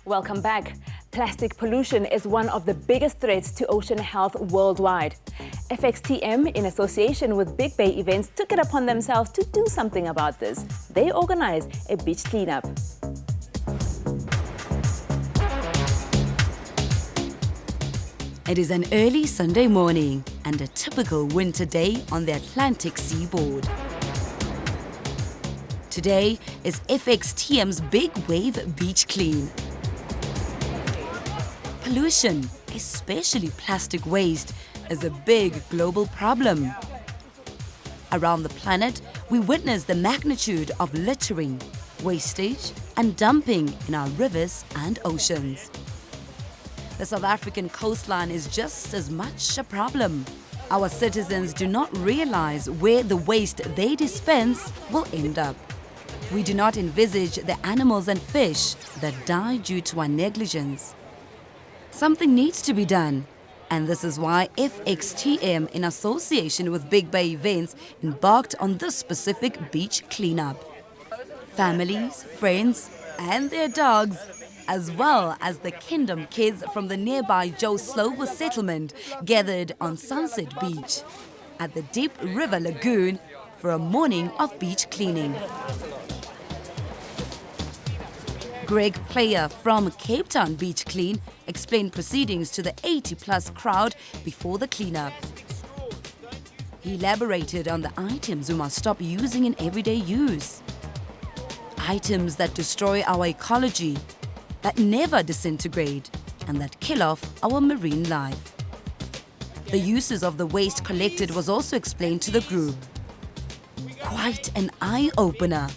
Welcome back. Plastic pollution is one of the biggest threats to ocean health worldwide. FXTM, in association with Big Bay Events, took it upon themselves to do something about this. They organized a beach cleanup. It is an early Sunday morning and a typical winter day on the Atlantic seaboard. Today is FXTM's Big Wave Beach Clean. Pollution, especially plastic waste, is a big global problem. Around the planet, we witness the magnitude of littering, wastage, and dumping in our rivers and oceans. The South African coastline is just as much a problem. Our citizens do not realize where the waste they dispense will end up. We do not envisage the animals and fish that die due to our negligence. Something needs to be done, and this is why FXTM, in association with Big Bay Events, embarked on this specific beach cleanup. Families, friends, and their dogs, as well as the Kingdom kids from the nearby Joe Slovo settlement, gathered on Sunset Beach at the Deep River Lagoon for a morning of beach cleaning. Greg Player from Cape Town Beach Clean explained proceedings to the 80-plus crowd before the cleanup. He elaborated on the items we must stop using in everyday use. Items that destroy our ecology, that never disintegrate, and that kill off our marine life. The uses of the waste collected was also explained to the group. Quite an eye-opener.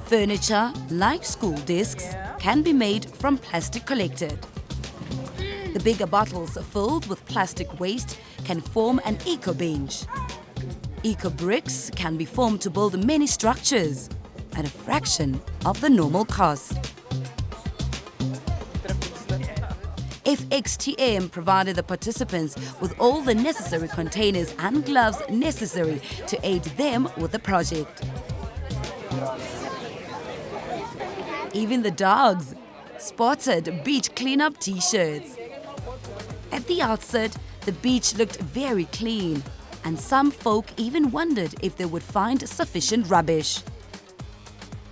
Furniture, like school desks, can be made from plastic collected. The bigger bottles filled with plastic waste can form an eco-bench. Eco-bricks can be formed to build many structures at a fraction of the normal cost. FXTM provided the participants with all the necessary containers and gloves necessary to aid them with the project. Even the dogs spotted beach cleanup t-shirts. At the outset, the beach looked very clean, and some folk even wondered if they would find sufficient rubbish.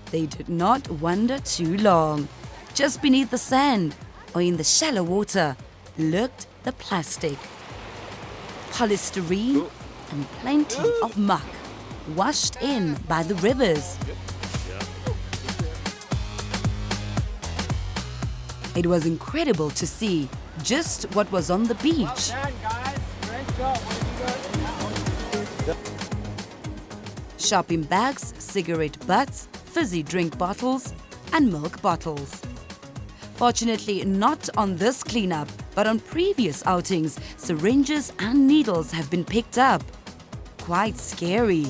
They did not wonder too long. Just beneath the sand, or in the shallow water, lurked the plastic. Polystyrene and plenty of muck washed in by the rivers. It was incredible to see just what was on the beach. Shopping bags, cigarette butts, fizzy drink bottles, and milk bottles. Fortunately, not on this cleanup, but on previous outings, syringes and needles have been picked up. Quite scary.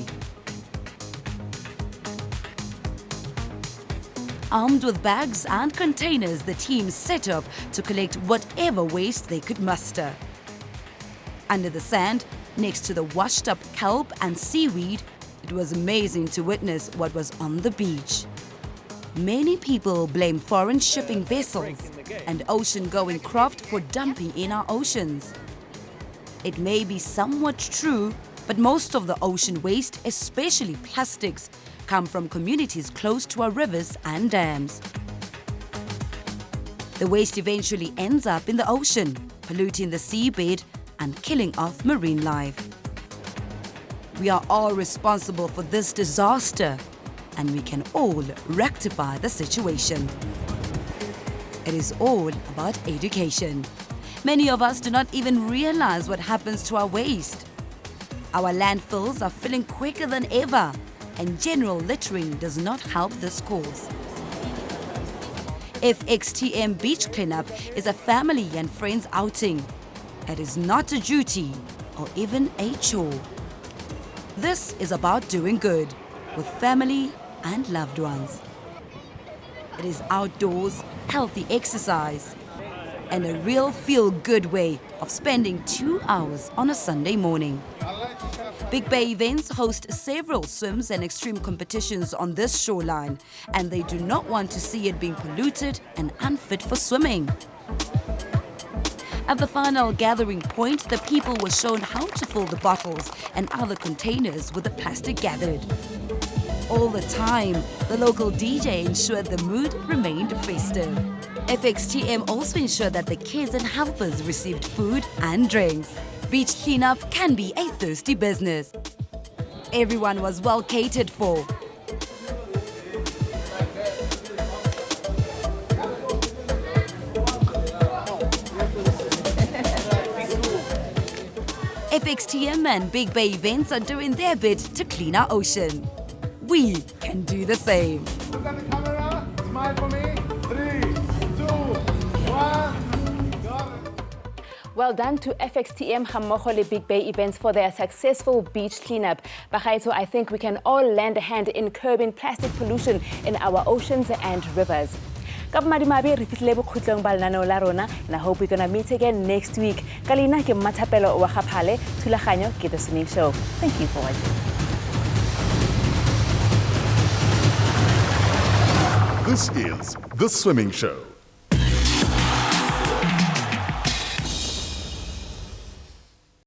Armed with bags and containers, the team set off to collect whatever waste they could muster. Under the sand, next to the washed-up kelp and seaweed, it was amazing to witness what was on the beach. Many people blame foreign shipping vessels and ocean-going craft for dumping in our oceans. It may be somewhat true, but most of the ocean waste, especially plastics, come from communities close to our rivers and dams. The waste eventually ends up in the ocean, polluting the seabed and killing off marine life. We are all responsible for this disaster, and we can all rectify the situation. It is all about education. Many of us do not even realize what happens to our waste. Our landfills are filling quicker than ever, and general littering does not help this cause. FXTM Beach Cleanup is a family and friends outing. It is not a duty or even a chore. This is about doing good with family and loved ones. It is outdoors, healthy exercise. and a real feel-good way of spending 2 hours on a Sunday morning. Big Bay Events host several swims and extreme competitions on this shoreline, and they do not want to see it being polluted and unfit for swimming. At the final gathering point, the people were shown how to fill the bottles and other containers with the plastic gathered. All the time, the local DJ ensured the mood remained festive. FXTM also ensured that the kids and helpers received food and drinks. Beach cleanup can be a thirsty business. Everyone was well catered for. FXTM and Big Bay Events are doing their bit to clean our ocean. We can do the same. Look at the camera, smile for me. 3, 2, 1, go. Well done to FXTM Hammogo le Big Bay Events for their successful beach cleanup. Bagaito, I think we can all lend a hand in curbing plastic pollution in our oceans and rivers. And I hope we're gonna meet again next week. Kalina ke Matapelo wa Gapale, Thulaganyo ke The Swimming Show. Thank you for watching. This is The Swimming Show.